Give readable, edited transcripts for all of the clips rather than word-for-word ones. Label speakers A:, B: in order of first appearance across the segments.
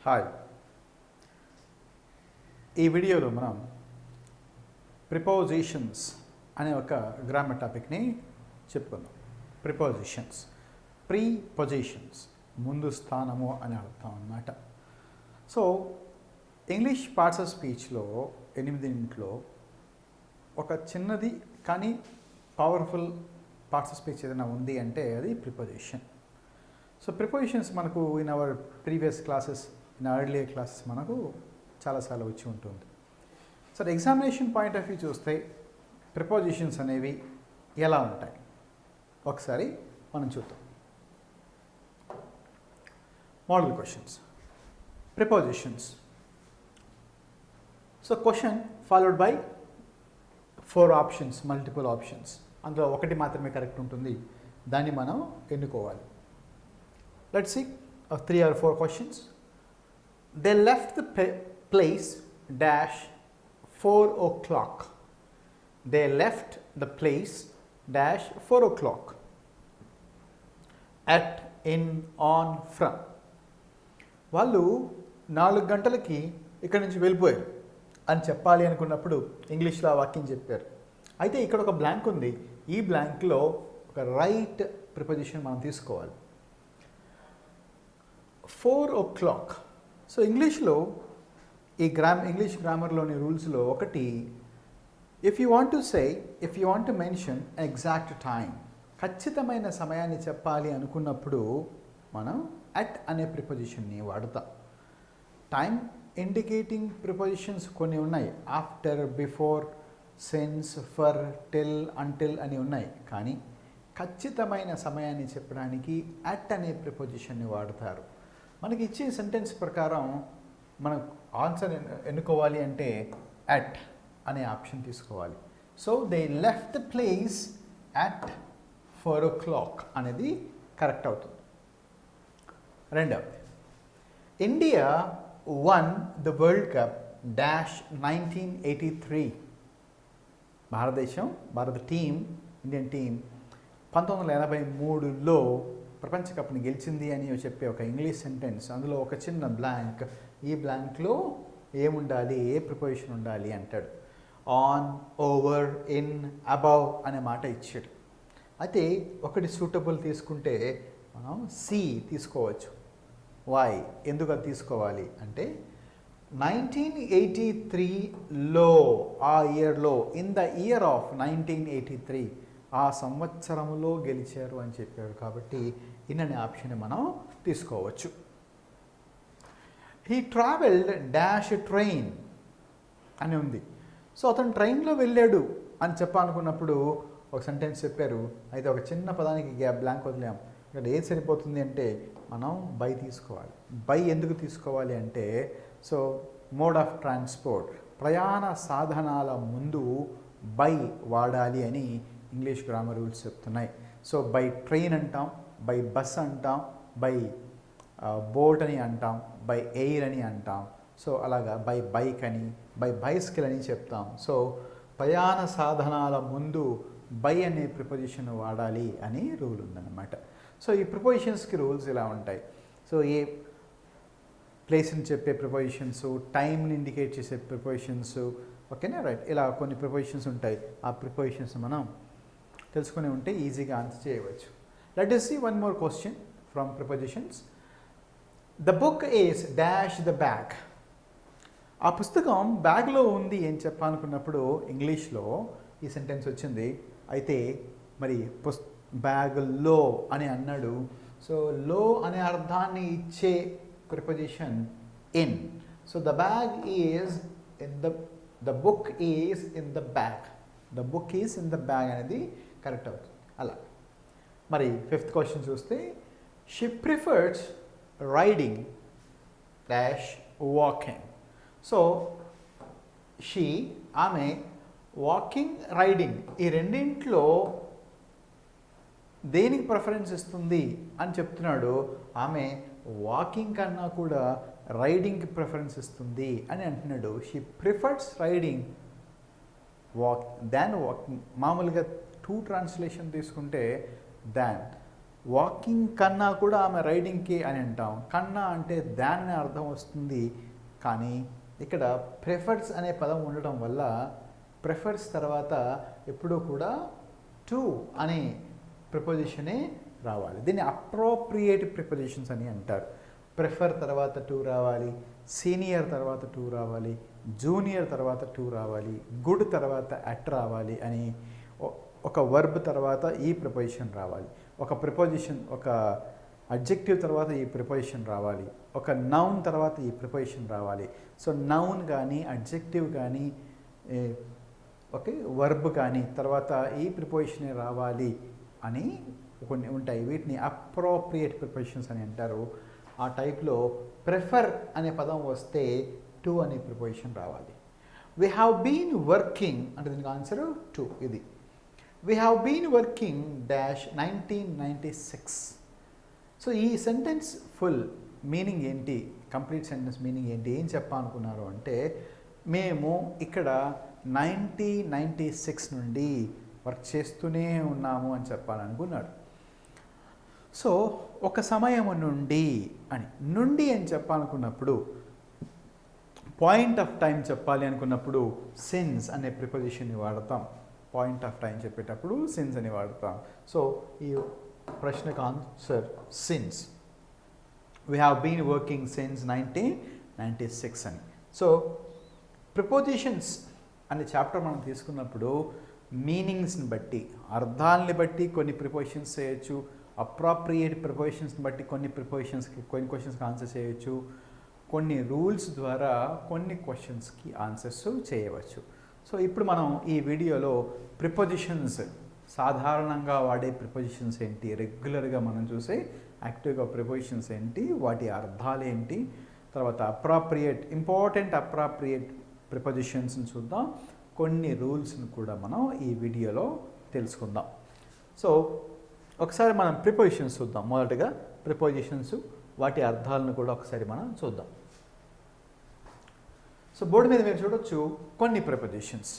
A: Hi. ఈ వీడియోలో మనం ప్రిపోజిషన్స్ అనే ఒక గ్రామర్ టాపిక్ని చెప్పుకుందాం. ప్రిపోజిషన్స్, ప్రీపొజిషన్స్, ముందు స్థానము అని అర్థం అన్నమాట. సో ఇంగ్లీష్ పార్ట్స్ ఆఫ్ స్పీచ్లో 8 ఒక చిన్నది కానీ పవర్ఫుల్ పార్ట్స్ ఆఫ్ స్పీచ్ ఏదైనా ఉంది అంటే అది ప్రిపోజిషన్. సో ప్రిపోజిషన్స్ మనకు in our previous classes, in earlier classes మనకు చాలాసార్లు వచ్చి ఉంటుంది. So examination point of view చూస్తే ప్రిపోజిషన్స్ అనేవి ఎలా ఉంటాయి ఒకసారి మనం చూద్దాం. Model questions, prepositions. So question followed by 4 options, multiple options. అందులో ఒకటి మాత్రమే కరెక్ట్ ఉంటుంది, దాన్ని మనం ఎన్నుకోవాలి. Let's see 3 or 4 questions. They left the place dash 4 o'clock. They left the place dash 4 o'clock. At, in, on, from. వాళ్ళు 4 గంటలకి ఇక్కడి నుంచి వెళ్ళిపోయారు అని చెప్పాలి అనుకున్నప్పుడు ఇంగ్లీష్లో ఆ వాక్యం చెప్పారు. అయితే ఇక్కడ ఒక బ్లాంక్ ఉంది. ఈ బ్లాంక్లో ఒక రైట్ ప్రిపోజిషన్ మనం తీసుకోవాలి. 4 o'clock. సో ఇంగ్లీష్లో ఈ ఇంగ్లీష్ గ్రామర్లోని రూల్స్లో ఒకటి, if you want to mention exact time, ఖచ్చితమైన సమయాన్ని చెప్పాలి అనుకున్నప్పుడు మనం అట్ అనే ప్రిపోజిషన్ని వాడతాం. టైం ఇండికేటింగ్ ప్రిపోజిషన్స్ కొన్ని ఉన్నాయి, after, before, since, for, till, until అని ఉన్నాయి. కానీ ఖచ్చితమైన సమయాన్ని చెప్పడానికి అట్ అనే ప్రిపోజిషన్ని వాడతారు. మనకి ఇచ్చే సెంటెన్స్ ప్రకారం మనం ఆన్సర్ ఎన్నుకోవాలి అంటే అట్ అనే ఆప్షన్ తీసుకోవాలి. So they left the place at 4 o'clock అనేది కరెక్ట్ అవుతుంది. రెండవది, India one the world cup dash 1983. భారత టీం, ఇండియన్ టీం 1983లో ప్రపంచ కప్ని గెలిచింది అని చెప్పే ఒక ఇంగ్లీష్ సెంటెన్స్. అందులో ఒక చిన్న బ్లాంక్, ఈ బ్లాంక్లో ఏముండాలి, ఏ ప్రిపోజిషన్ ఉండాలి అంటాడు. ఆన్, ఓవర్, ఇన్, అబవ్ అనే మాట ఇచ్చాడు. అయితే ఒకటి సూటబుల్ తీసుకుంటే మనం సి తీసుకోవచ్చు. వై, ఎందుకు అది తీసుకోవాలి అంటే 1983లో, ఆ ఇయర్లో, ఇన్ ద ఇయర్ ఆఫ్ 1983, ఆ సంవత్సరంలో గెలిచారు అని చెప్పారు. కాబట్టి ఇన్ అనే ఆప్షన్ మనం తీసుకోవచ్చు. హీ ట్రావెల్డ్ డాష్ ట్రైన్ అని ఉంది. సో అతను ట్రైన్లో వెళ్ళాడు అని చెప్పాలనుకున్నప్పుడు ఒక సెంటెన్స్ చెప్పారు. అయితే ఒక చిన్న పదానికి బ్లాంక్ వదిలాం. ఇక్కడ ఏది సరిపోతుంది అంటే మనం బై తీసుకోవాలి. బై ఎందుకు తీసుకోవాలి అంటే, సో మోడ్ ఆఫ్ ట్రాన్స్పోర్ట్, ప్రయాణ సాధనాల ముందు బై వాడాలి అని ఇంగ్లీష్ గ్రామర్ రూల్స్ చెప్తున్నాయి. సో బై ట్రైన్ అంటాం, బై బస్ అంటాం, బై బోట్ అని అంటాం, బై ఎయిర్ అని అంటాం. సో అలాగా బై బైక్ అని, బై బైస్కిల్ అని చెప్తాం. సో ప్రయాణ సాధనాల ముందు బై అనే ప్రిపోజిషన్ వాడాలి అని రూల్ ఉందన్నమాట. సో ఈ ప్రిపోజిషన్స్కి రూల్స్ ఇలా ఉంటాయి. సో ఏ ప్లేస్ని చెప్పే ప్రిపోజిషన్స్, టైంని ఇండికేట్ చేసే ప్రిపోజిషన్స్, ఓకేనా, రైట్, ఇలా కొన్ని ప్రిపోజిషన్స్ ఉంటాయి. ఆ ప్రిపోజిషన్స్ మనం తెలుసుకుని ఉంటే ఈజీగా ఆన్సర్ చేయవచ్చు. Let us see one more question from prepositions. The book is dash the bag. ఆ పుస్తకం బ్యాగ్లో ఉంది అని చెప్పాలనుకున్నప్పుడు ఇంగ్లీష్లో ఈ సెంటెన్స్ వచ్చింది. అయితే మరి బ్యాగ్లో అని అన్నాడు. సో లో అనే అర్థాన్ని ఇచ్చే preposition in. So the bag is in the book is in the bag. The book is in the bag అనేది కరెక్ట్ అవుతుంది. అలా మరి 5th క్వశ్చన్ చూస్తే, she prefers riding dash walking. So ఆమె వాకింగ్, రైడింగ్ ఈ రెండింట్లో దేనికి ప్రిఫరెన్స్ ఇస్తుంది అని చెప్తున్నాడు. ఆమె వాకింగ్ కన్నా కూడా రైడింగ్కి ప్రిఫరెన్స్ ఇస్తుంది అని అంటున్నాడు. She prefers riding than walking. మామూలుగా 2 ట్రాన్స్లేషన్ తీసుకుంటే దాన్, వాకింగ్ కన్నా కూడా ఆమె రైడింగ్కి అని అంటాం. కన్నా అంటే దాన్ అనే అర్థం వస్తుంది, కానీ ఇక్కడ ప్రిఫర్స్ అనే పదం ఉండడం వల్ల ప్రిఫర్స్ తర్వాత ఎప్పుడూ కూడా టు అనే ప్రిపోజిషనే రావాలి. దీన్ని అప్రోప్రియేట్ ప్రిపోజిషన్స్ అని అంటారు. ప్రిఫర్ తర్వాత టు రావాలి, సీనియర్ తర్వాత టు రావాలి, జూనియర్ తర్వాత టు రావాలి, గుడ్ తర్వాత అట్ రావాలి అని, ఒక వర్బ్ తర్వాత ఈ ప్రిపోజిషన్ రావాలి, ఒక ప్రిపోజిషన్ ఒక అడ్జెక్టివ్ తర్వాత ఈ ప్రిపోజిషన్ రావాలి, ఒక నౌన్ తర్వాత ఈ ప్రిపోజిషన్ రావాలి. సో నౌన్ కానీ అడ్జెక్టివ్ కానీ ఓకే వర్బ్ కానీ తర్వాత ఈ ప్రిపోజిషనే రావాలి అని కొన్ని ఉంటాయి. వీటిని అప్రోప్రియేట్ ప్రిపోజిషన్స్ అని అంటారు. ఆ టైప్లో ప్రిఫర్ అనే పదం వస్తే టు అనే ప్రిపోజిషన్ రావాలి. వీ హ్యావ్ బీన్ వర్కింగ్ అంటే దీనికి ఆన్సర్ టు. ఇది we have been working dash 1996. So ఈ సెంటెన్స్ ఫుల్ మీనింగ్ ఏంటి, కంప్లీట్ సెంటెన్స్ మీనింగ్ ఏంటి, ఏం చెప్పాలనుకున్నారు అంటే మేము ఇక్కడ 1996 నుండి వర్క్ చేస్తూనే ఉన్నాము అని చెప్పాలనుకున్నాడు. సో ఒక సమయం నుండి అని చెప్పాలనుకున్నప్పుడు, పాయింట్ ఆఫ్ టైం చెప్పాలి అనుకున్నప్పుడు సిన్స్ అనే ప్రిపోజిషన్ని వాడతాం. పాయింట్ ఆఫ్ టైం చెప్పేటప్పుడు సిన్స్ అని వాడతాం. సో ఈ ప్రశ్నకు answer since. We have been working since 1996 అని. సో ప్రిపోజిషన్స్ అనే చాప్టర్ మనం తీసుకున్నప్పుడు మీనింగ్స్ని బట్టి, అర్థాలని బట్టి కొన్ని ప్రిపోజిషన్స్ చేయొచ్చు, అప్రాప్రియేట్ ప్రిపోజిషన్స్ని బట్టి కొన్ని క్వశ్చన్స్కి ఆన్సర్ చేయొచ్చు, కొన్ని రూల్స్ ద్వారా కొన్ని క్వశ్చన్స్కి ఆన్సర్స్ చేయవచ్చు. సో ఇప్పుడు మనం ఈ వీడియోలో ప్రిపోజిషన్స్, సాధారణంగా వాడే ప్రిపోజిషన్స్ ఏంటి, రెగ్యులర్గా మనం చూసే యాక్టివ్గా ప్రిపోజిషన్స్ ఏంటి, వాటి అర్థాలు ఏంటి, తర్వాత ఇంపార్టెంట్ అప్రాప్రియేట్ ప్రిపోజిషన్స్ని చూద్దాం. కొన్ని రూల్స్ని కూడా మనం ఈ వీడియోలో తెలుసుకుందాం. సో ఒకసారి మనం ప్రిపోజిషన్స్ చూద్దాం. మొదటగా ప్రిపోజిషన్స్, వాటి అర్థాలను కూడా ఒకసారి మనం చూద్దాం. సో బోర్డు మీద మీరు చూడొచ్చు కొన్ని ప్రిపోజిషన్స్,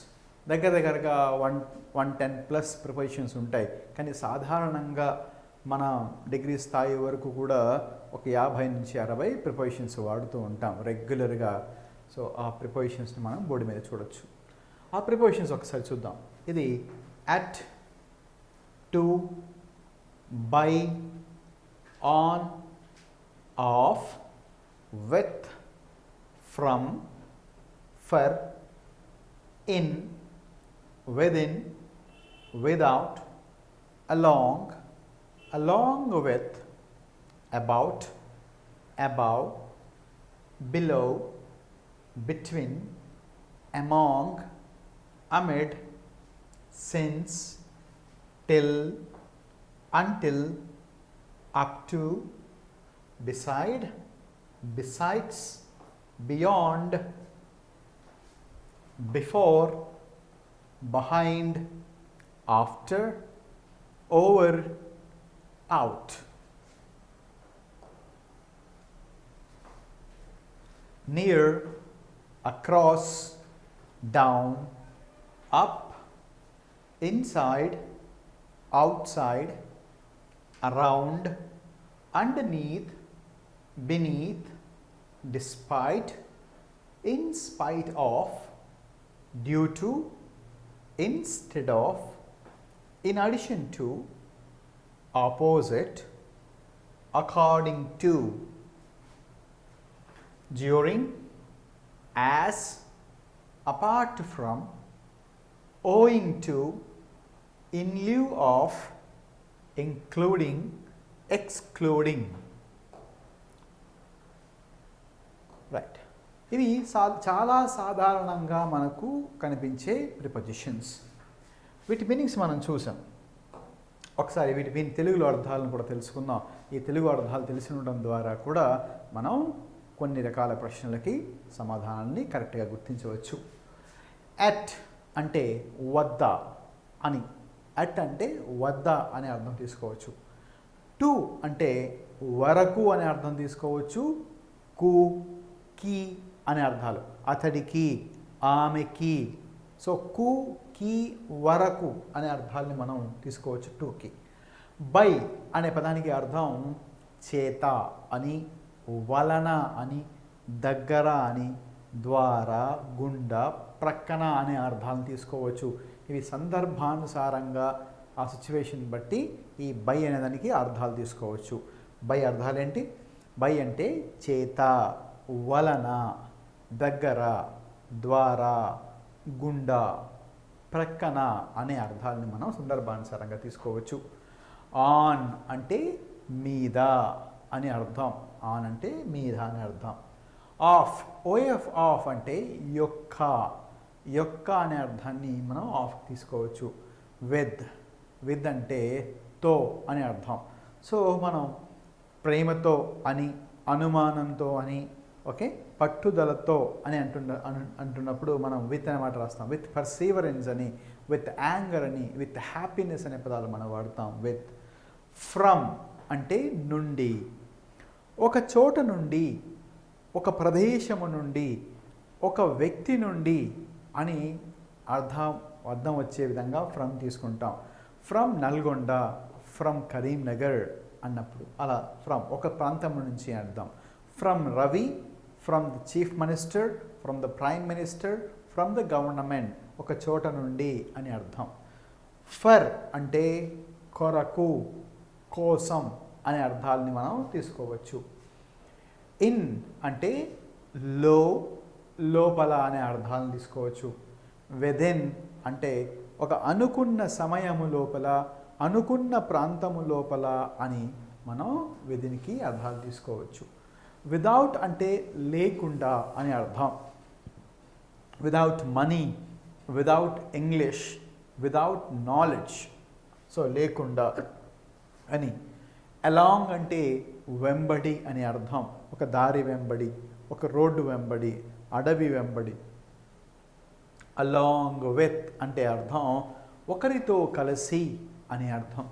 A: దగ్గరగా 110+ ప్రిపోజిషన్స్ ఉంటాయి. కానీ సాధారణంగా మన డిగ్రీ స్థాయి వరకు కూడా ఒక 50 నుంచి 60 ప్రిపోజిషన్స్ వాడుతూ ఉంటాం రెగ్యులర్గా. సో ఆ ప్రిపోజిషన్స్ని మనం బోర్డు మీద చూడొచ్చు. ఆ ప్రిపోజిషన్స్ ఒకసారి చూద్దాం. ఇది at, to, by, on, of, with, from, for, in, within, without, along with, about, above, below, between, among, amid, since, till, until, up to, beside, besides, beyond, before, behind, after, over, out. Near, across, down, up, inside, outside, around, underneath, beneath, despite, in spite of, due to, instead of, in addition to, opposite, according to, during, as, apart from, owing to, in lieu of, including, excluding. Right, ఇవి చాలా సాధారణంగా మనకు కనిపించే prepositions. వీటి meanings మనం చూసాం. ఒకసారి వీటి తెలుగులో అర్థాలను కూడా తెలుసుకుందాం. ఈ తెలుగు అర్థాలు తెలిసి ఉండడం ద్వారా కూడా మనం కొన్ని రకాల ప్రశ్నలకి సమాధానాన్ని కరెక్ట్గా గుర్తించవచ్చు. అట్ అంటే వద్ద అని, అట్ అంటే వద్ద అనే అర్థం తీసుకోవచ్చు. టు అంటే వరకు అనే అర్థం తీసుకోవచ్చు. కు, కి అనే అర్థాలు, అతడికి, ఆమెకి. సో కు, కి, వరకు అనే అర్థాలని మనం తీసుకోవచ్చు టూకి. బై అనే పదానికి అర్థం చేత అని, వలన అని, దగ్గర అని, ద్వారా, గుండా, ప్రక్కన అనే అర్థాలను తీసుకోవచ్చు. ఇవి సందర్భానుసారంగా ఆ సిచ్యువేషన్ బట్టి ఈ బై అనే దానికి అర్థాలు తీసుకోవచ్చు. బై అర్థాలు ఏంటి? బై అంటే చేత, వలన, దగ్గర, ద్వారా, గుండా, ప్రక్కన అనే అర్థాలని మనం సందర్భానుసారంగా తీసుకోవచ్చు. ఆన్ అంటే మీద అని అర్థం. ఆన్ అంటే మీద అని అర్థం. ఆఫ్, ఓఎఫ్ ఆఫ్ అంటే యొక్క, యొక్క అనే అర్థాన్ని మనం ఆఫ్ తీసుకోవచ్చు. విత్ అంటే తో అని అర్థం. సో మనం ప్రేమతో అని, అనుమానంతో అని, ఓకే, పట్టుదలతో అని అంటున్నప్పుడు మనం విత్ అనే మాట రాస్తాం. విత్ పర్సీవరెన్స్ అని, విత్ యాంగర్ అని, విత్ హ్యాపీనెస్ అనే పదాలు మనం వాడతాం. విత్. ఫ్రమ్ అంటే నుండి, ఒక చోట నుండి, ఒక ప్రదేశము నుండి, ఒక వ్యక్తి నుండి అని అర్థం వచ్చే విధంగా ఫ్రమ్ తీసుకుంటాం. ఫ్రమ్ నల్గొండ, ఫ్రమ్ కరీంనగర్ అన్నప్పుడు అలా ఫ్రమ్ ఒక ప్రాంతం నుంచి అర్థం. From Ravi, from the chief minister, from the prime minister, from the government, ఒక చోట నుండి అని అర్థం. ఫర్ అంటే కొరకు, కోసం అనే అర్థాలని మనం తీసుకోవచ్చు. ఇన్ అంటే లోపల అనే అర్థాలను తీసుకోవచ్చు. విదిన్ అంటే ఒక అనుకున్న సమయము లోపల, అనుకున్న ప్రాంతము లోపల అని మనం విదిన్కి అర్థాలు తీసుకోవచ్చు. విదౌట్ అంటే లేకుండా అని అర్థం. Without money, without English, without knowledge, so లేకుండా అని. అలాంగ్ అంటే వెంబడి అని అర్థం. ఒక దారి వెంబడి, ఒక రోడ్డు వెంబడి, అడవి వెంబడి. అలాంగ్ విత్ అంటే అర్థం ఒకరితో కలిసి అని అర్థం.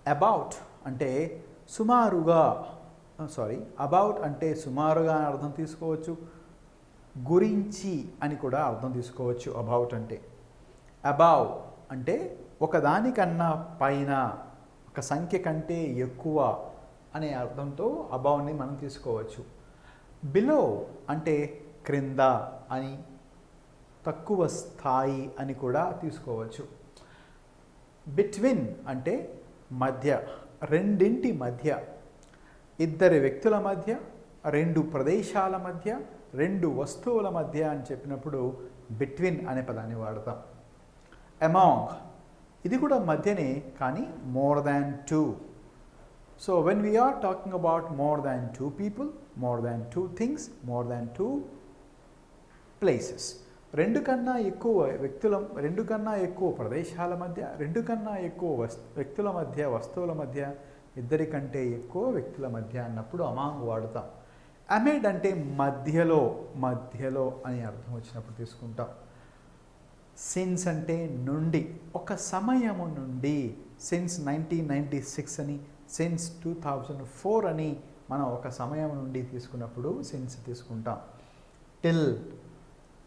A: అబౌట్ అంటే సుమారుగా, అబౌట్ అంటే సుమారుగా అని అర్థం తీసుకోవచ్చు. గురించి అని కూడా అర్థం తీసుకోవచ్చు అబౌట్ అంటే. అబౌవ్ అంటే ఒకదానికన్నా పైన, ఒక సంఖ్య కంటే ఎక్కువ అనే అర్థంతో అబౌవ్ని మనం తీసుకోవచ్చు. బిలో అంటే క్రింద అని, తక్కువ స్థాయి అని కూడా తీసుకోవచ్చు. బిట్వీన్ అంటే మధ్య, రెండింటి మధ్య, ఇద్దరి వ్యక్తుల మధ్య, రెండు ప్రదేశాల మధ్య, రెండు వస్తువుల మధ్య అని చెప్పినప్పుడు బిట్వీన్ అనే పదాన్ని వాడతాం. అమాంగ్ ఇది కూడా మధ్యనే, కానీ more than two. So when we are talking about more than two people, more than two things, more than two places, రెండు కన్నా ఎక్కువ వ్యక్తుల, రెండు కన్నా ఎక్కువ ప్రదేశాల మధ్య, రెండు కన్నా ఎక్కువ వ్యక్తుల మధ్య, వస్తువుల మధ్య, ఇద్దరి కంటే ఎక్కువ వ్యక్తుల మధ్య అన్నప్పుడు అమాంగ్ వాడుతాం. అమిడ్ అంటే మధ్యలో, మధ్యలో అని అర్థం వచ్చినప్పుడు తీసుకుంటాం. సిన్స్ అంటే నుండి, ఒక సమయము నుండి. సిన్స్ 1996 అని, సిన్స్ 2004 అని మనం ఒక సమయం నుండి తీసుకున్నప్పుడు సిన్స్ తీసుకుంటాం. టిల్,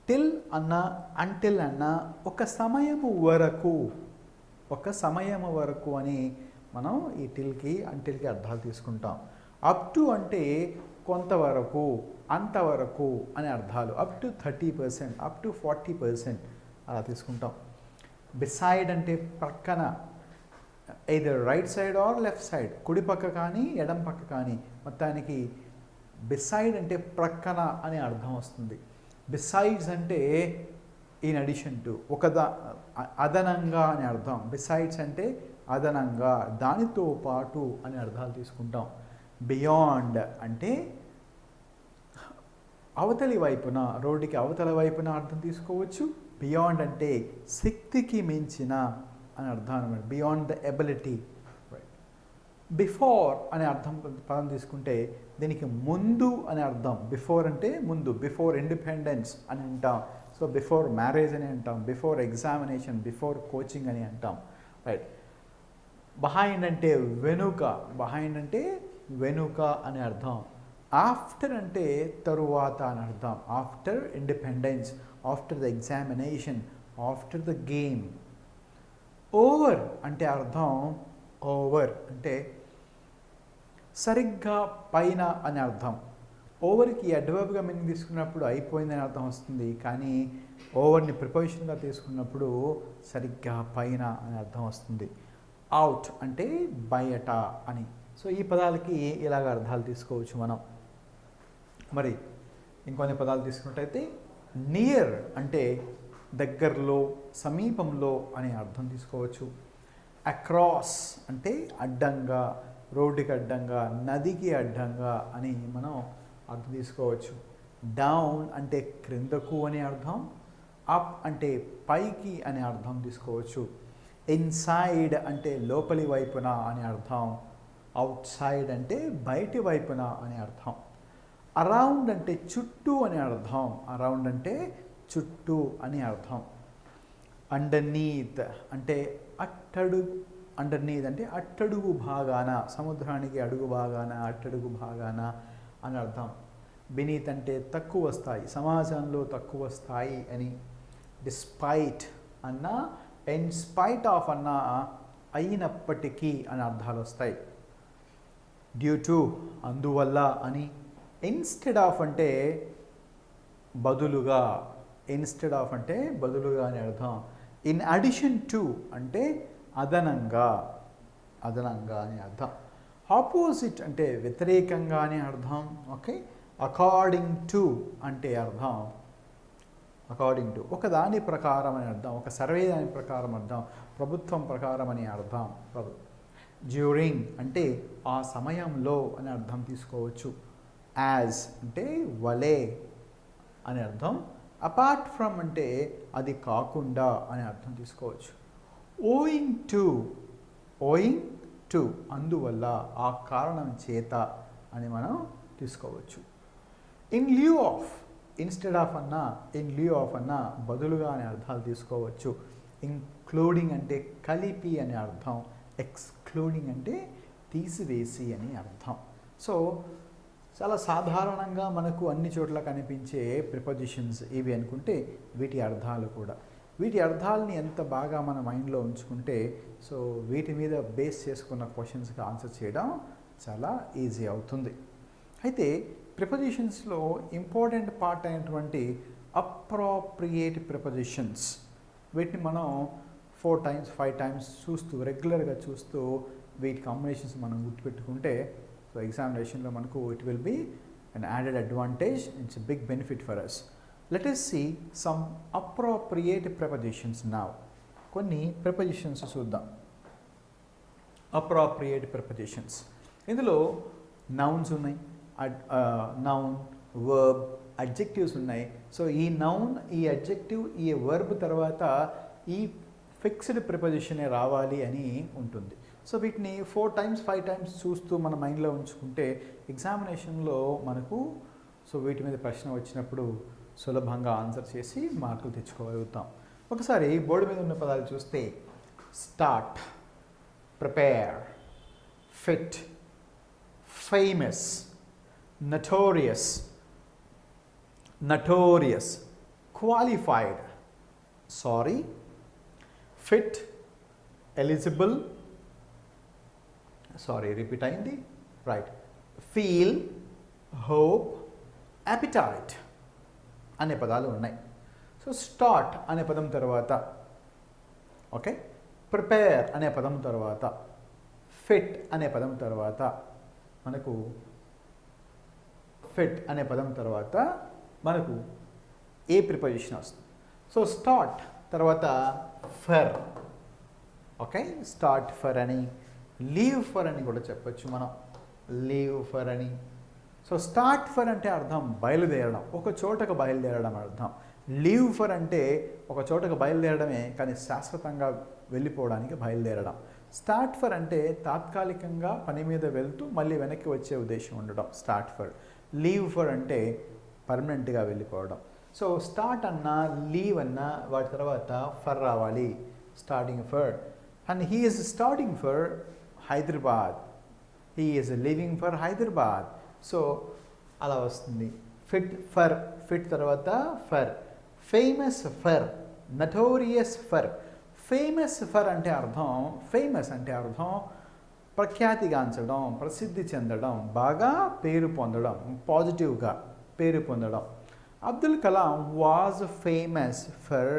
A: టిల్ అన్న, అంటిల్ అన్న ఒక సమయము వరకు, ఒక సమయము వరకు అని మనం ఈ టిల్కి, అంటిల్కి అర్థాలు తీసుకుంటాం. అప్ టు అంటే కొంతవరకు, అంతవరకు అనే అర్థాలు. అప్ టు 30%, అప్ టు 40% అలా తీసుకుంటాం. బిసైడ్ అంటే ప్రక్కన, either right side or left side, కుడి పక్క కానీ ఎడం పక్క కానీ, మొత్తానికి బిసైడ్ అంటే ప్రక్కన అనే అర్థం వస్తుంది. బిసైడ్స్ అంటే ఇన్ అడిషన్ టు, అదనంగా అని అర్థం. బిసైడ్స్ అంటే అదనంగా, దానితో పాటు అని అర్థాలు తీసుకుంటాం. బియాండ్ అంటే అవతలి వైపున, రోడ్డుకి అవతల వైపున అర్థం తీసుకోవచ్చు. బియాండ్ అంటే శక్తికి మించిన అని అర్థం అనమాట. Beyond the ability. బిఫోర్ అనే అర్థం పదం తీసుకుంటే దీనికి ముందు అనే అర్థం. బిఫోర్ అంటే ముందు, బిఫోర్ ఇండిపెండెన్స్ అని అంటాం. సో బిఫోర్ మ్యారేజ్ అని అంటాం, బిఫోర్ ఎగ్జామినేషన్, బిఫోర్ కోచింగ్ అని అంటాం. రైట్. బిహైండ్ అంటే వెనుక, బిహైండ్ అంటే వెనుక అని అర్థం. ఆఫ్టర్ అంటే తరువాత అని అర్థం. After independence, after the examination, after the game. Over అంటే అర్థం ఓవర్ అంటే సరిగ్గా పైన అని అర్థం. ఓవర్కి అడ్వర్బ్గా మీనింగ్ తీసుకున్నప్పుడు అయిపోయిందని అర్థం వస్తుంది, కానీ ఓవర్ని ప్రిపోజిషన్గా తీసుకున్నప్పుడు సరిగ్గా పైన అని అర్థం వస్తుంది. అవుట్ అంటే బయట అని. సో ఈ పదాలకి ఇలాగ అర్థాలు తీసుకోవచ్చు మనం. మరి ఇంకొన్ని పదాలు తీసుకున్నట్టయితే నియర్ అంటే దగ్గరలో, సమీపంలో అనే అర్థం తీసుకోవచ్చు. అక్రాస్ అంటే అడ్డంగా, రోడ్డుకి అడ్డంగా, నదికి అడ్డంగా అని మనం అర్థం తీసుకోవచ్చు. డౌన్ అంటే క్రిందకు అనే అర్థం. అప్ అంటే పైకి అనే అర్థం తీసుకోవచ్చు. ఇన్సైడ్ అంటే లోపలి వైపున అనే అర్థం. అవుట్ సైడ్ అంటే బయటి వైపున అనే అర్థం. అరౌండ్ అంటే చుట్టూ అనే అర్థం. అరౌండ్ అంటే చుట్టూ అని అర్థం. అండర్నీత్ అంటే అట్టడుగు. అండర్నీత్ అంటే అట్టడుగు భాగాన, సముద్రానికి అడుగు భాగాన, అట్టడుగు భాగాన అని అర్థం. బినీత్ అంటే తక్కువ స్థాయి, సమాజంలో తక్కువ స్థాయి అని. డిస్పైట్ అన్నా, ఇన్ స్పైట్ ఆఫ్ అన్నా, అయినప్పటికీ అని అర్థాలు వస్తాయి. డ్యూ టు అందువల్ల అని. ఇన్స్టెడ్ ఆఫ్ అంటే బదులుగా. ఇన్స్టెడ్ ఆఫ్ అంటే బదులుగా అని అర్థం. ఇన్ అడిషన్ టు అంటే అదనంగా, అదనంగా అని అర్థం. ఆపోజిట్ అంటే వ్యతిరేకంగా అని అర్థం. ఓకే. అకార్డింగ్ టు అంటే అర్థం, అకార్డింగ్ టు ఒకదాని ప్రకారం అని అర్థం, ఒక సర్వే దాని ప్రకారం అర్థం, ప్రభుత్వం ప్రకారం అని అర్థం. డ్యూరింగ్ అంటే ఆ సమయంలో అని అర్థం తీసుకోవచ్చు. యాజ్ అంటే వలే అని అర్థం. అపార్ట్ ఫ్రమ్ అంటే అది కాకుండా అని అర్థం తీసుకోవచ్చు. ఓయింగ్ టు, ఓయింగ్ టు అందువల్ల, ఆ కారణం చేత అని మనం తీసుకోవచ్చు. ఇన్ ల్యూ ఆఫ్, ఇన్స్టెడ్ ఆఫ్ అన్నా, ఇన్ ల్యూ ఆఫ్ అన్నా బదులుగా అనే అర్థాలు తీసుకోవచ్చు. ఇంక్లూడింగ్ అంటే కలిపి అనే అర్థం. ఎక్స్క్లూడింగ్ అంటే తీసివేసి అని అర్థం. సో చాలా సాధారణంగా మనకు అన్ని చోట్ల కనిపించే ప్రిపోజిషన్స్ ఇవి అనుకుంటే వీటి అర్థాలు కూడా. వీటి అర్థాలని ఎంత బాగా మన మైండ్లో ఉంచుకుంటే, సో వీటి మీద బేస్ చేసుకున్న క్వశ్చన్స్కి ఆన్సర్ చేయడం చాలా ఈజీ అవుతుంది. అయితే ప్రిపోజిషన్స్లో ఇంపార్టెంట్ పార్ట్ అయినటువంటి అప్రాప్రియేట్ ప్రిపోజిషన్స్, వీటిని మనం 4 times 5 times చూస్తూ, రెగ్యులర్గా చూస్తూ వీటి కాంబినేషన్స్ మనం గుర్తుపెట్టుకుంటే, సో ఎగ్జామినేషన్లో మనకు it will be an added advantage. It's a big benefit for us. Let us see some appropriate prepositions now. కొన్ని prepositions చూద్దాం. appropriate prepositions, ఇందులో nouns ఉన్నాయి, noun, verb, adjectives ఉన్నాయి. సో ఈ noun, ఈ adjective, ఈ verb తర్వాత ఈ ఫిక్స్డ్ ప్రిపోజిషనే రావాలి అని ఉంటుంది. సో వీటిని 4 times 5 times చూస్తూ మన మైండ్లో ఉంచుకుంటే ఎగ్జామినేషన్లో మనకు సో వీటి మీద ప్రశ్న వచ్చినప్పుడు సులభంగా ఆన్సర్ చేసి మార్కులు తెచ్చుకోగలుగుతాం. ఒకసారి బోర్డు మీద ఉన్న పదాలు చూస్తే start, prepare, fit, famous, notorious, notorious, qualified, sorry, fit, eligible, sorry repeat అయింది, రైట్, ఫీల్, హోప్, అపిటైట్ అనే పదాలు ఉన్నాయి. సో స్టార్ట్ అనే పదం తర్వాత, ఓకే, ప్రిపేర్ అనే పదం తర్వాత, ఫిట్ అనే పదం తర్వాత మనకు ఫిట్ అనే పదం తర్వాత మనకు ఏ ప్రిపోజిషన్ వస్తుంది. సో స్టార్ట్ తర్వాత ఫర్, ఓకే, స్టార్ట్ ఫర్ అని, లీవ్ ఫర్ అని కూడా చెప్పచ్చు మనం, లీవ్ ఫర్ అని. సో స్టార్ట్ ఫర్ అంటే అర్థం బయలుదేరడం, ఒక చోటకు బయలుదేరడం అర్థం. లీవ్ ఫర్ అంటే ఒక చోటకు బయలుదేరడమే కానీ శాశ్వతంగా వెళ్ళిపోవడానికి బయలుదేరడం. స్టార్ట్ ఫర్ అంటే తాత్కాలికంగా పని మీద వెళ్తూ మళ్ళీ వెనక్కి వచ్చే ఉద్దేశం ఉండడం స్టార్ట్ ఫర్. లీవ్ ఫర్ అంటే పర్మనెంట్గా వెళ్ళిపోవడం. సో స్టార్ట్ అన్నా లీవ్ అన్నా వాటి తర్వాత ఫర్ రావాలి, starting for. And he is starting for Hyderabad, he is living for Hyderabad. So అలా వస్తుంది. ఫిట్ ఫర్, ఫిట్ తర్వాత for. Famous for, notorious for. Famous for అంటే అర్థం, ఫేమస్ అంటే అర్థం ప్రఖ్యాతిగాంచడం, ప్రసిద్ధి చెందడం, బాగా పేరు పొందడం, పాజిటివ్గా పేరు పొందడం. Abdul Kalam was famous for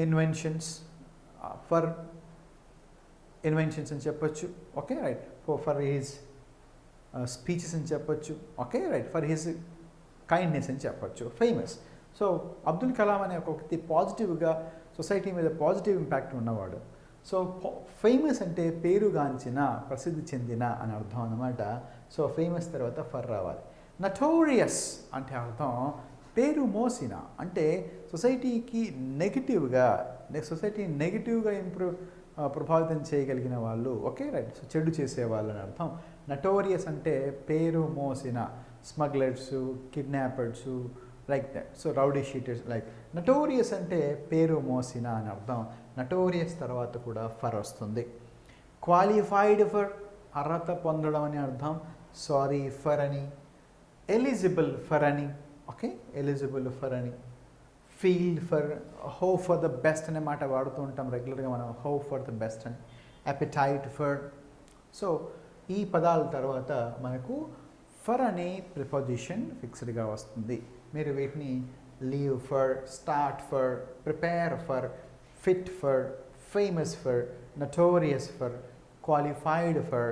A: inventions అని చెప్పొచ్చు. Okay right. For his speeches అని చెప్పొచ్చు. Okay right. For his kindness అని చెప్పొచ్చు. ఫేమస్. సో అబ్దుల్ కలాం అనే ఒక వ్యక్తి పాజిటివ్గా సొసైటీ మీద పాజిటివ్ ఇంపాక్ట్ ఉన్నవాడు. సో ఫేమస్ అంటే పేరుగాంచిన, ప్రసిద్ధి చెందిన అని అర్థం అన్నమాట. సో ఫేమస్ తర్వాత ఫర్ రావాలి. నటోరియస్ అంటే అర్థం పేరు మోసిన, అంటే సొసైటీకి నెగిటివ్గా ప్రభావితం చేయగలిగిన వాళ్ళు. Okay right. సో చెడు చేసేవాళ్ళు అని అర్థం. నటోరియస్ అంటే పేరు మోసిన, smugglers, kidnappers, like that. So rowdy sheeters like. Notorious అంటే పేరు మోసిన అని అర్థం. నటోరియస్ తర్వాత కూడా ఫర్ వస్తుంది. క్వాలిఫైడ్ ఫర్ అర్హత పొందడం అని అర్థం. సారీ ఫర్ అని. ఎలిజిబుల్ ఫర్ అని. ఓకే ఎలిజిబుల్ ఫర్ అని. Feel for, hope for the best అనే మాట వాడుతూ ఉంటాం రెగ్యులర్గా మనం, హోప్ ఫర్ ద బెస్ట్ అని. Appetite for. సో ఈ పదాల తర్వాత మనకు ఫర్ అనే ప్రిపోజిషన్ ఫిక్స్డ్గా వస్తుంది. మీరు వీటిని leave for, start for, prepare for, fit for, famous for, notorious for, qualified for,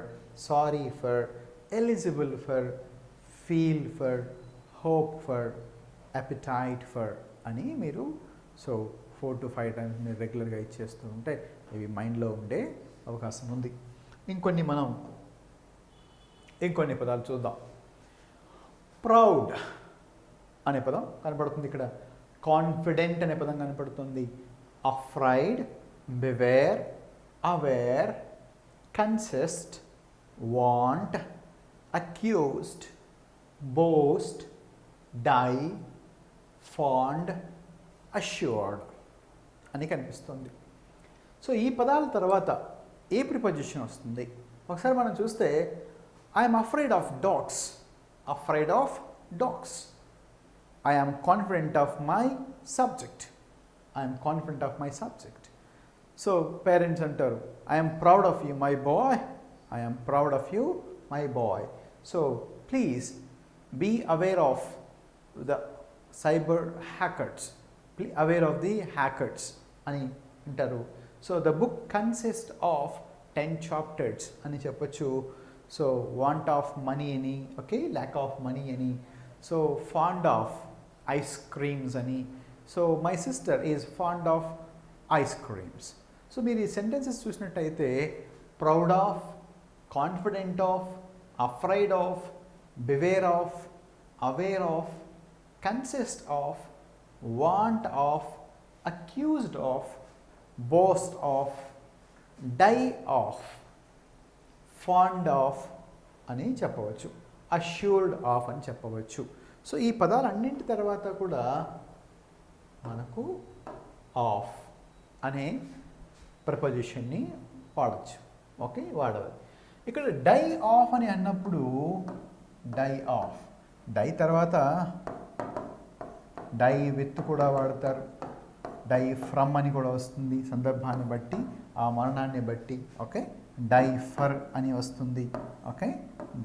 A: sorry for, eligible for, feel for, hope for, appetite for అని మీరు 4 to 5 టైమ్స్ మీరు రెగ్యులర్గా ఇచ్చేస్తూ ఉంటే ఇవి మైండ్లో ఉండే అవకాశం ఉంది. ఇంకొన్ని పదాలు చూద్దాం. ప్రౌడ్ అనే పదం కనపడుతుంది ఇక్కడ. కాన్ఫిడెంట్ అనే పదం కనపడుతుంది. Afraid, beware, aware, consist, want, accused, boast, die, fond, assured అని కనిపిస్తుంది. సో ఈ పదాల తర్వాత ఏ ప్రిపోజిషన్ వస్తుంది ఒకసారి మనం చూస్తే, I'm afraid of dogs. Afraid of dogs. I am confident of my subject. I am confident of my subject. So parents antaru, I am proud of you, my boy. I am proud of you, my boy. So please be aware of the cyber hackers. Be aware of the hackers ani antaru. So the book consists of 10 chapters ani cheppochu. So want of money ani, okay, lack of money ani. So fond of ice creams అని. So my sister is fond of ice creams. So మీరు ఈ sentences చూసినట్టయితే proud of, confident of, afraid of, beware of, aware of, consist of, want of, accused of, boast of, die of, fond of అని చెప్పవచ్చు. Assured of అని చెప్పవచ్చు. So ఈ పదాలన్నింటి తర్వాత కూడా మనకు ఆఫ్ అనే ప్రపోజిషన్ని వాడచ్చు. ఓకే వాడాలి. ఇక్కడ డై ఆఫ్ అని అన్నప్పుడు డై ఆఫ్, డై తర్వాత డై విత్ కూడా వాడతారు. డై ఫ్రమ్ అని కూడా వస్తుంది సందర్భాన్ని బట్టి, ఆ మరణాన్ని బట్టి. ఓకే డై ఫర్ అని వస్తుంది. ఓకే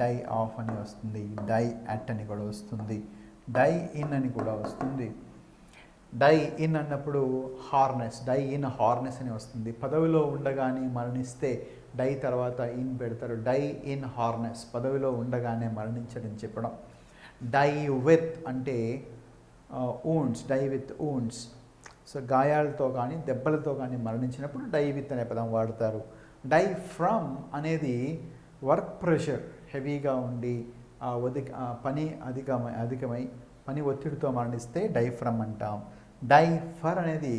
A: డై ఆఫ్ అని వస్తుంది. డై అట్ అని కూడా వస్తుంది. డై ఇన్ అని కూడా వస్తుంది. డై ఇన్ అన్నప్పుడు హార్నెస్, డై ఇన్ హార్నెస్ అని వస్తుంది. పదవిలో ఉండగానే మరణిస్తే డై తర్వాత ఇన్ పెడతారు. డై ఇన్ హార్నెస్, పదవిలో ఉండగానే మరణించడని చెప్పడం. డై విత్ అంటే ఊండ్స్, డై విత్ ఊండ్స్. సో గాయాలతో కానీ దెబ్బలతో కానీ మరణించినప్పుడు డై విత్ అనే పదం వాడతారు. డై ఫ్రమ్ అనేది వర్క్ ప్రెషర్ హెవీగా ఉండి పని అధికమై పని ఒత్తిడితో మరణిస్తే డై ఫ్రమ్ అంటాం. డై ఫర్ అనేది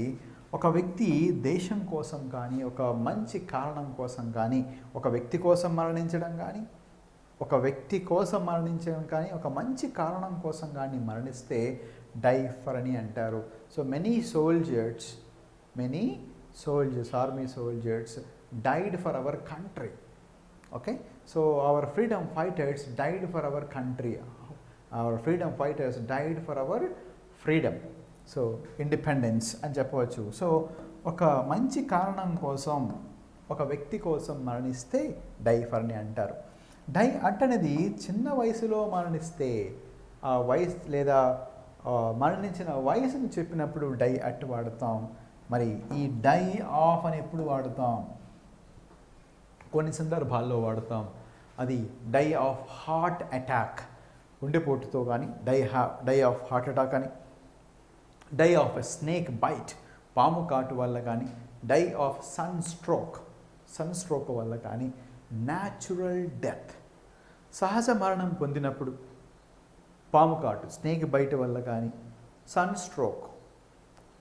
A: ఒక వ్యక్తి దేశం కోసం కానీ, ఒక మంచి కారణం కోసం కానీ, ఒక వ్యక్తి కోసం మరణించడం కానీ, ఒక మంచి కారణం కోసం కానీ మరణిస్తే డై ఫర్ అని అంటారు. So many soldiers, army soldiers died for our country. Okay, so our freedom fighters died for our country. Our freedom fighters died for our freedom. So independence అని చెప్పవచ్చు. సో ఒక మంచి కారణం కోసం ఒక వ్యక్తి కోసం మరణిస్తే డై ఫర్ అని అంటారు. డై అట్ అనేది చిన్న వయసులో మరణిస్తే ఆ వయసు లేదా మరణించిన వయసును చెప్పినప్పుడు డై అట్ వాడతాం. మరి ఈ డై ఆఫ్ అని ఎప్పుడు వాడతాం? కొన్ని సందర్భాల్లో వాడతాం. అది డై ఆఫ్ హార్ట్ అటాక్, గుండెపోటుతో కానీ, డై ఆఫ్ హార్ట్ అటాక్ అని, die of a snake bite, పాము కాటు వల్ల కానీ, డై ఆఫ్ సన్ స్ట్రోక్ వల్ల కానీ, న్యాచురల్ డెత్, సహజ మరణం పొందినప్పుడు, పాము కాటు స్నేక్ బైట్ వల్ల కానీ, సన్ స్ట్రోక్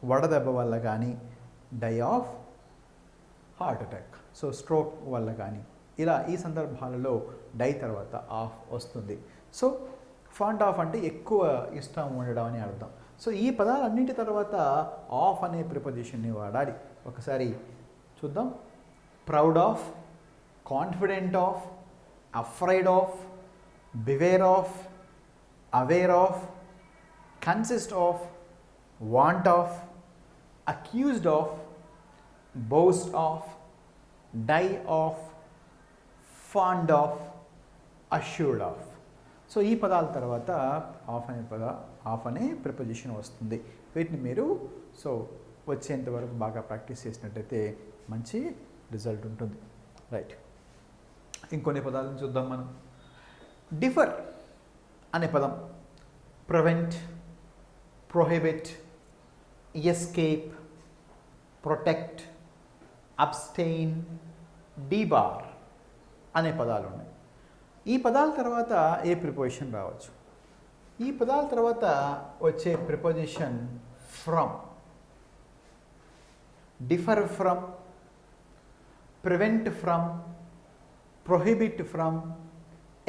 A: వడదెబ్బ వల్ల కానీ, die of heart attack, so stroke వల్ల కానీ, ఇలా ఈ సందర్భాలలో డై తర్వాత ఆఫ్ వస్తుంది. సో ఫాండ్ ఆఫ్ అంటే ఎక్కువ ఇష్టం ఉండడం అని అర్థం. సో ఈ పదాలన్నింటి తర్వాత ఆఫ్ అనే ప్రిపోజిషన్ని వాడాలి. ఒకసారి చూద్దాం. Proud of, confident of, afraid of, beware of, aware of, consist of, want of, accused of, boast of, die of, fond of, assured of. So ఈ పదాల తర్వాత ఆఫ్ అనే ప్రిపోజిషన్ వస్తుంది. వీటిని మీరు వచ్చేంత వరకు బాగా ప్రాక్టీస్ చేసినట్టయితే మంచి రిజల్ట్ ఉంటుంది. రైట్, ఇంకొన్ని పదాలను చూద్దాం మనం. డిఫర్ అనే పదం prevent, prohibit, escape, protect, abstain, debar అనే పదాలు ఉన్నాయి. ఈ పదాల తర్వాత ఏ ప్రిపోజిషన్ రావచ్చు? ఈ పదాల తర్వాత వచ్చే preposition from. Differ from, prevent from, prohibit from,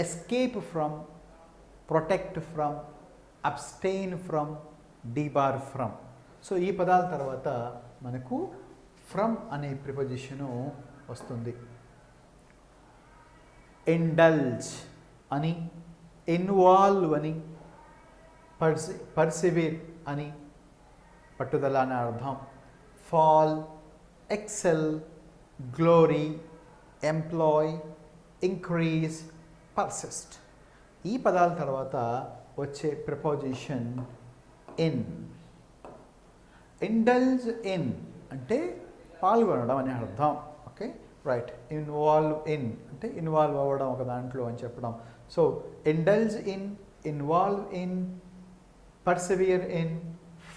A: escape from, protect from, abstain from, debar from. So ఈ పదాల తర్వాత మనకు ఫ్రమ్ అనే ప్రిపోజిషను వస్తుంది. ఇండల్జ్ అని, ఇన్వాల్వ్ అని, పర్సివీర్ అని, పట్టుదల అనే అర్థం. Fall, excel, glory, employ, increase, persist. ఈ పదాల తర్వాత వచ్చే ప్రిపోజిషన్ ఇన్. ఇండల్జ్ ఇన్ అంటే పాల్గొనడం అనే అర్థం. Okay, right. ఇన్వాల్వ్ ఇన్ అంటే ఇన్వాల్వ్ అవ్వడం ఒక దాంట్లో అని చెప్పడం. So indulge in, involve in, persevere in,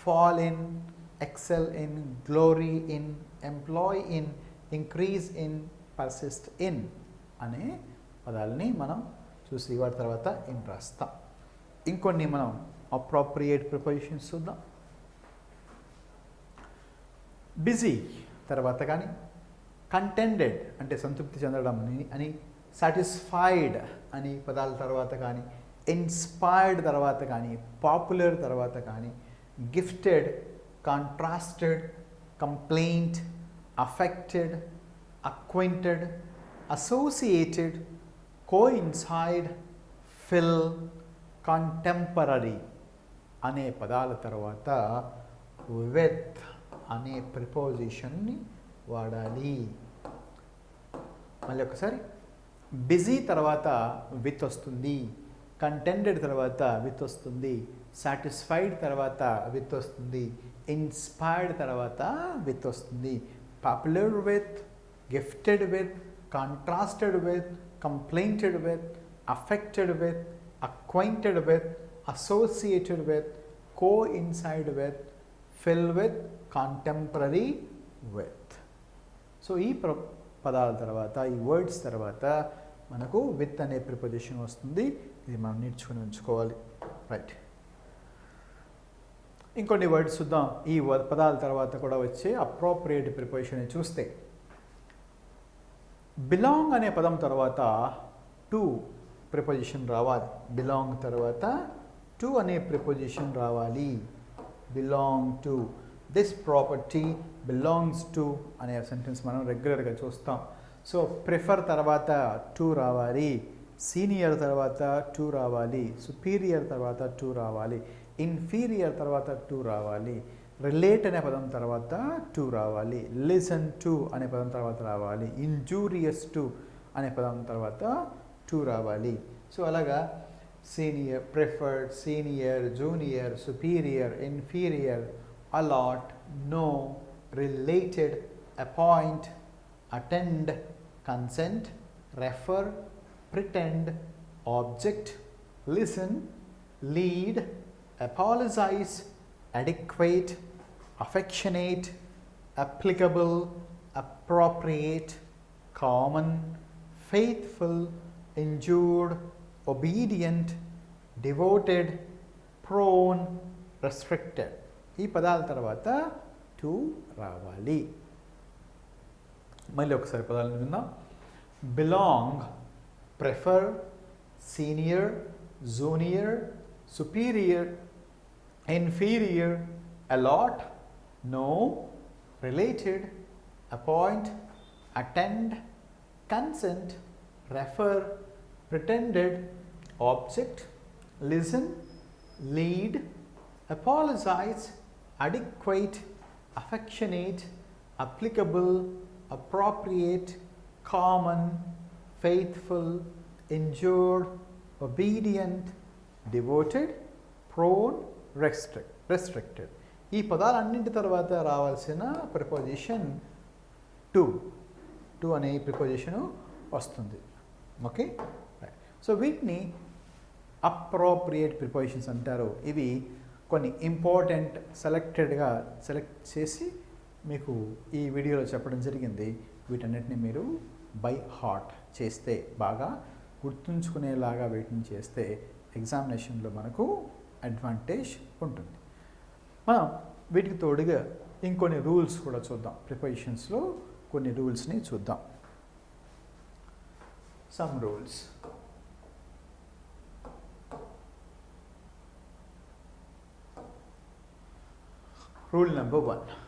A: fall in, excel in, glory in, employ in, increase in, persist in అనే పదాలని మనం చూసి వాటి తర్వాత ఇన్ రాస్తాం. ఇంకొన్ని మనం అప్రోప్రియేట్ ప్రిపోజిషన్స్ చూద్దాం. బిజీ తర్వాత కానీ, కంటెంటెడ్ అంటే సంతృప్తి చెందడం అని, సాటిస్ఫైడ్ అని పదాల తర్వాత కానీ, ఇన్స్పైర్డ్ తర్వాత కానీ, పాపులర్ తర్వాత కానీ, gifted, contrasted, complaint, affected, acquainted, associated, coincide, fill, contemporary అనే పదాల తర్వాత విత్ అనే ప్రిపోజిషన్ని వాడాలి. మళ్ళీ ఒకసారి, బిజీ తర్వాత విత్ వస్తుంది, కంటెంటెడ్ తర్వాత విత్ వస్తుంది, సాటిస్ఫైడ్ తర్వాత విత్ వస్తుంది, ఇన్స్పైర్డ్ తర్వాత విత్ వస్తుంది, popular with, gifted with, contrasted with, complainted with, affected with, acquainted with, associated with, coincide with, fill with, contemporary with. So ఈ పదాల తర్వాత, ఈ వర్డ్స్ తర్వాత మనకు విత్ అనే ప్రిపోజిషన్ వస్తుంది. ఇది మనం నేర్చుకుని ఉంచుకోవాలి. రైట్, ఇంకొన్ని వర్డ్స్ చూద్దాం. ఈ పదాల తర్వాత కూడా వచ్చే అప్రోప్రియేట్ ప్రిపోజిషన్ చూస్తే, బిలాంగ్ అనే పదం తర్వాత టు ప్రిపోజిషన్ రావాలి. బిలాంగ్ తర్వాత టు అనే ప్రిపోజిషన్ రావాలి. Belong to, this property belongs to అనే సెంటెన్స్ మనం రెగ్యులర్గా చూస్తాం. సో ప్రిఫర్ తర్వాత టు రావాలి, సీనియర్ తర్వాత టు రావాలి, సుపీరియర్ తర్వాత టు రావాలి, ఇన్ఫీరియర్ తర్వాత టు రావాలి. రిలేట్ అనే పదం తర్వాత టు రావాలి, లిసన్ టు అనే పదం తర్వాత రావాలి, ఇంజూరియస్ టు అనే పదం తర్వాత టు రావాలి. సో అలాగా senior, preferred, senior, junior, superior, inferior, allot, know, related, appoint, attend, consent, refer, pretend, object, listen, lead, apologize, adequate, affectionate, applicable, appropriate, common, faithful, injured, obedient, devoted, prone, restricted. ఈ పదాల తర్వాత to రావాలి. మళ్ళీ ఒకసారి పదాలను విందాం. Belong, prefer, senior, junior, superior, inferior, allot, know, related, appoint, attend, consent, refer, pretended, object, listen, lead, apologize, adequate, affectionate, applicable, appropriate, common, faithful, injured, obedient, devoted, prone, restricted. ఈ పదాలన్నింటి తర్వాత రావాల్సిన ప్రిపోజిషన్ టు. టు అనే ప్రిపోజిషను వస్తుంది. Okay, so వీటిని appropriate prepositions అంటారు. ఇవి కొన్ని important select చేసి మీకు ఈ వీడియోలో చెప్పడం జరిగింది. వీటన్నిటిని మీరు బై హార్ట్ చేస్తే, బాగా గుర్తుంచుకునేలాగా వీటిని చేస్తే ఎగ్జామినేషన్లో మనకు అడ్వాంటేజ్ ఉంటుంది. మనం వీటికి తోడుగా ఇంకొన్ని రూల్స్ కూడా చూద్దాం. ప్రిపోజిషన్స్లో కొన్ని రూల్స్ని చూద్దాం. Some rules. రూల్ నెంబర్ 1,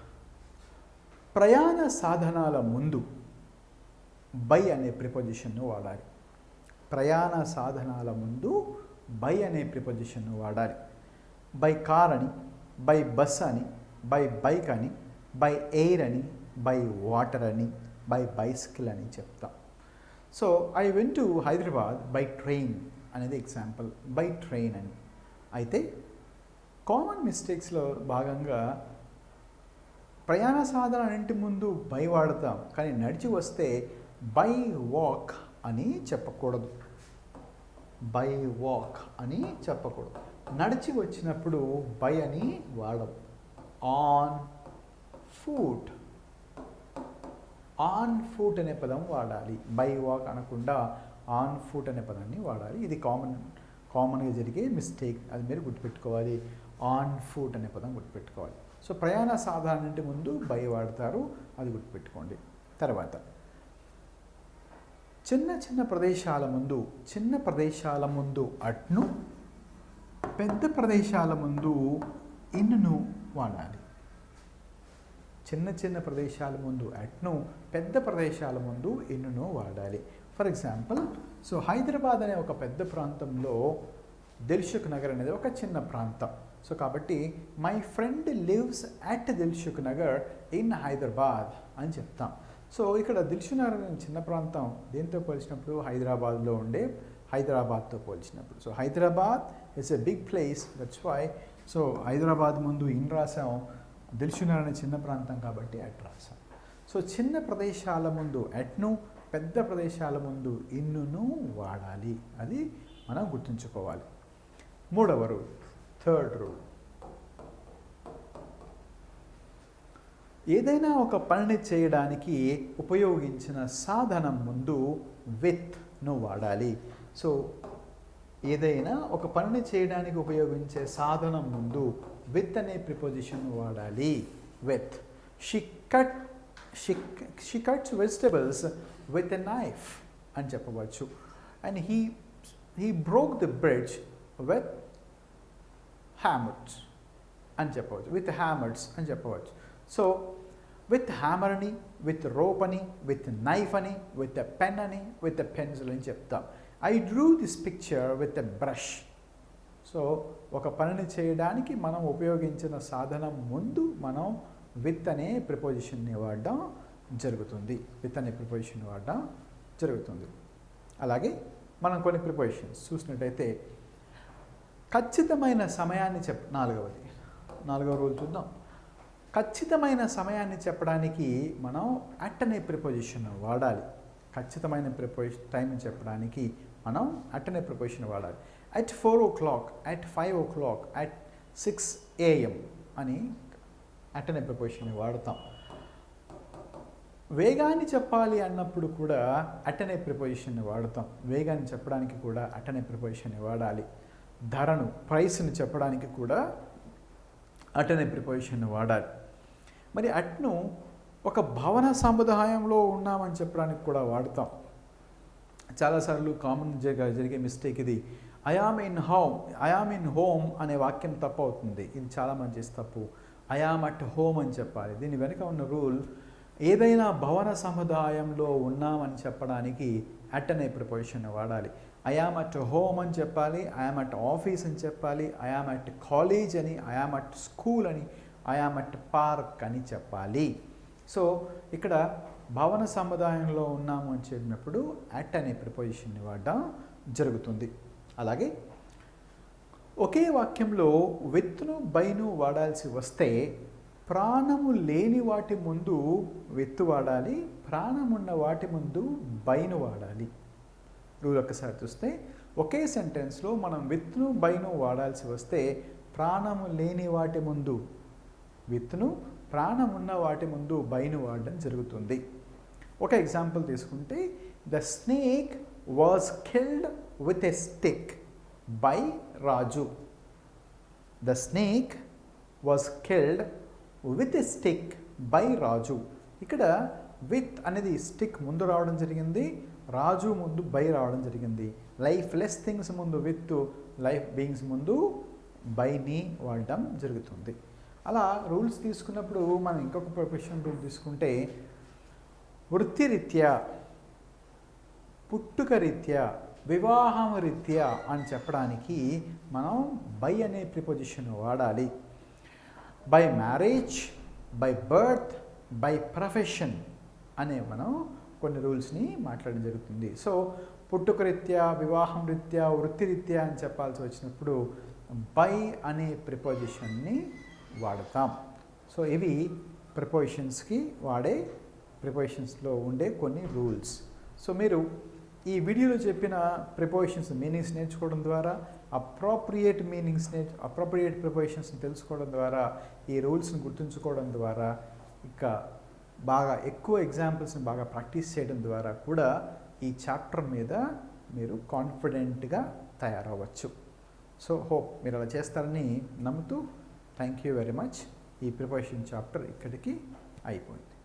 A: ప్రయాణ సాధనాల ముందు బై అనే ప్రిపోజిషన్ను వాడాలి. ప్రయాణ సాధనాల ముందు బై అనే ప్రిపోజిషన్ను వాడాలి. బై కార్ అని, బై బస్ అని, బై బైక్ అని, బై ఎయిర్ అని, బై వాటర్ అని, బై బైసికల్ అని చెప్తాం. So I went to Hyderabad by train అనేది ఎగ్జాంపుల్. బై ట్రైన్ అని. అయితే కామన్ మిస్టేక్స్లో భాగంగా ప్రయాణ సాధనాలన్నింటి ముందు బై వాడతాం, కానీ నడిచి వస్తే బై వాక్ అని చెప్పకూడదు. బై వాక్ అని చెప్పకూడదు. నడిచి వచ్చినప్పుడు బై అని వాడం. ఆన్ ఫుట్, ఆన్ ఫుట్ అనే పదం వాడాలి. బై వాక్ అనకుండా ఆన్ ఫుట్ అనే పదాన్ని వాడాలి. ఇది కామన్గా జరిగే మిస్టేక్, అది మీరు గుర్తుపెట్టుకోవాలి. ఆన్ ఫుట్ అనే పదం గుర్తుపెట్టుకోవాలి. సో ప్రయాణ సాధనాలంటి ముందు బై వాడతారు, అది గుర్తుపెట్టుకోండి. తర్వాత చిన్న ప్రదేశాల ముందు అట్ను, పెద్ద ప్రదేశాల ముందు ఇన్నును వాడాలి. చిన్న ప్రదేశాల ముందు అట్ను, పెద్ద ప్రదేశాల ముందు ఇన్నును వాడాలి. ఫర్ ఎగ్జాంపుల్, సో హైదరాబాద్ అనే ఒక పెద్ద ప్రాంతంలో దిల్సుఖ్ నగర్ అనేది ఒక చిన్న ప్రాంతం. సో కాబట్టి my friend lives at Dilsukh Nagar in Hyderabad అని చెప్తాం. సో ఇక్కడ దిల్సుఖ్ నగర్ అనే చిన్న ప్రాంతం దేంతో పోల్చినప్పుడు హైదరాబాద్లో ఉండే హైదరాబాద్తో పోల్చినప్పుడు. So Hyderabad it's a big place, that's why. So Hyderabad ముందు ఇన్ రాసాం, దిల్సుఖ్ నగర్ అనే చిన్న ప్రాంతం కాబట్టి అట్ రాసాం. సో చిన్న ప్రదేశాల ముందు అట్ను, పెద్ద ప్రదేశాల ముందు ఇన్నును వాడాలి. అది మనం గుర్తుంచుకోవాలి. మూడవ రూల్, థర్డ్ రూల్. ఏదైనా ఒక పనిని చేయడానికి ఉపయోగించిన సాధనం ముందు విత్ను వాడాలి. సో ఏదైనా ఒక పనిని చేయడానికి ఉపయోగించే సాధనం ముందు విత్ అనే ప్రిపోజిషన్ వాడాలి. With. She cuts vegetables with a knife అని చెప్పవచ్చు. And he broke the bridge with hammers అని చెప్పవచ్చు. విత్ హ్యామర్స్ అని చెప్పవచ్చు. సో విత్ హ్యామర్ అని, విత్ రోప్ అని, విత్ నైఫ్ అని, విత్ ఎ పెన్ అని, విత్ ఎ పెన్సిల్ అని చెప్తాం. I Drew this picture with a brush so ఒక పనిని చేయడానికి మనం ఉపయోగించిన సాధనం ముందు మనం విత్ అనే ప్రిపోజిషన్ని వాడడం జరుగుతుంది. విత్ అనే ప్రిపోజిషన్ వాడడం జరుగుతుంది. అలాగే మనం కొన్ని ప్రిపోజిషన్స్ చూసినట్టయితే ఖచ్చితమైన సమయాన్ని నాలుగవ రూల్ చూద్దాం. ఖచ్చితమైన సమయాన్ని చెప్పడానికి మనం అట్ అనే ప్రిపోజిషన్ వాడాలి. ఖచ్చితమైన టైంని చెప్పడానికి మనం అట్ అనే ప్రిపోజిషన్ వాడాలి. at 4 o'clock, at 5 o'clock, at 6 AM అని అట్ అనే ప్రిపోజిషన్ వాడతాం. వేగాన్ని చెప్పాలి అన్నప్పుడు కూడా అట్ అనే ప్రిపోజిషన్ వాడతాం. వేగాన్ని చెప్పడానికి కూడా అట్ అనే ప్రిపోజిషన్ వాడాలి. ధరను, ప్రైస్ని చెప్పడానికి కూడా అట్ అనే ప్రిపోజిషన్ వాడాలి. మరి అట్ను ఒక భవన సముదాయంలో ఉన్నామని చెప్పడానికి కూడా వాడతాం. చాలాసార్లు కామన్ జరిగే మిస్టేక్ ఇది. ఐ ఆమ్ ఇన్ హోమ్ అనే వాక్యం తప్పు అవుతుంది. ఇది చాలామంది చేసే తప్పు. ఐ ఆమ్ అట్ హోమ్ అని చెప్పాలి. దీని వెనుక ఉన్న రూల్, ఏదైనా భవన సముదాయంలో ఉన్నామని చెప్పడానికి అట్ అనే ప్రిపోజిషన్ వాడాలి. ఐ ఆమ్ అట్ హోమ్ అని చెప్పాలి, ఐ ఆమ్ అట్ ఆఫీస్ అని చెప్పాలి, ఐ ఆమ్ అట్ కాలేజ్ అని, ఐ ఆమ్ అట్ స్కూల్ అని, ఐ ఆమ్ అట్ పార్క్ అని చెప్పాలి. సో ఇక్కడ భవన సముదాయంలో ఉన్నాము అని చెప్పినప్పుడు అట్ అనే ప్రిపోజిషన్ని వాడడం జరుగుతుంది. అలాగే ఒకే వాక్యంలో విత్ను బైను వాడాల్సి వస్తే ప్రాణము లేని వాటి ముందు విత్తు వాడాలి, ప్రాణమున్న వాటి ముందు బైను వాడాలి. రూల్ ఒక్కసారి చూస్తే ఒకే సెంటెన్స్లో మనం విత్ను బైను వాడాల్సి వస్తే ప్రాణము లేని వాటి ముందు విత్ను, ప్రాణమున్న వాటి ముందు బైను వాడడం జరుగుతుంది. ఒక ఎగ్జాంపుల్ తీసుకుంటే the snake was killed with a stick by Raju. The snake was killed with a stick by Raju. ఇక్కడ విత్ అనేది స్టిక్ ముందు రావడం జరిగింది, రాజు ముందు బై రావడం జరిగింది. లైఫ్ లెస్ థింగ్స్ ముందు విత్, లైఫ్ బీయింగ్స్ ముందు బైని వాడడం జరుగుతుంది. అలా రూల్స్ తీసుకున్నప్పుడు మనం ఇంకొక ప్రొఫెషన్ రూల్ తీసుకుంటే వృత్తిరీత్యా, పుట్టుక రీత్యా, వివాహం రీత్యా అని చెప్పడానికి మనం బై అనే ప్రిపోజిషన్ వాడాలి. By marriage, by birth, by profession అనే మనం కొన్ని రూల్స్ని మాట్లాడడం జరుగుతుంది. సో పుట్టుక రీత్యా, వివాహం రీత్యా, వృత్తిరీత్యా అని చెప్పాల్సి వచ్చినప్పుడు బై అనే ప్రిపోజిషన్ని వాడతాం. సో ఇవి ప్రిపోజిషన్స్కి వాడే ప్రిపోజిషన్స్లో ఉండే కొన్ని రూల్స్. సో మీరు ఈ వీడియోలో చెప్పిన ప్రిపోజిషన్స్ మీనింగ్స్ నేర్చుకోవడం ద్వారా, అప్రోప్రియేట్ ప్రిపోజిషన్స్ని తెలుసుకోవడం ద్వారా, ఈ రూల్స్ని గుర్తుంచుకోవడం ద్వారా, ఇంకా బాగా ఎక్కువ ఎగ్జాంపుల్స్ని బాగా ప్రాక్టీస్ చేయడం ద్వారా కూడా ఈ చాప్టర్ మీద మీరు కాన్ఫిడెంట్గా తయారవ్వచ్చు. సో హోప్ మీరు అలా చేస్తారని నమ్ముతూ థ్యాంక్ యూ వెరీ మచ్. ఈ ప్రిపరేషన్ చాప్టర్ ఇక్కడికి అయిపోయింది.